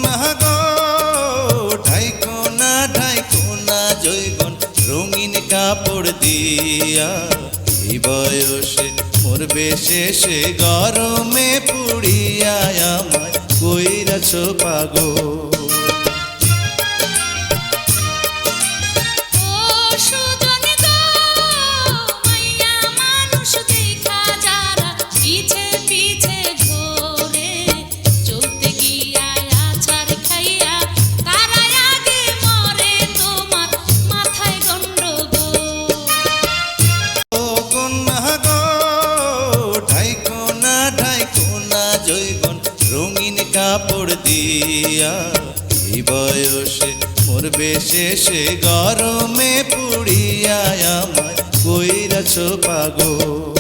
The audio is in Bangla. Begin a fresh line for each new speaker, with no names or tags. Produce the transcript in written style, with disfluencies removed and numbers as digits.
কন্যা গো ঢাইকো না জৈবন রঙিন কাপড় দিয়া, এই বয়সে মরবে শেষে গরমে পুড়িয়া আমায় কইরাছ পাগল। রঙিন কাপড় দিয়া, এই বয়সে মরবে শেষে গরমে পুড়িয়া আমায় কইরাছ পাগল।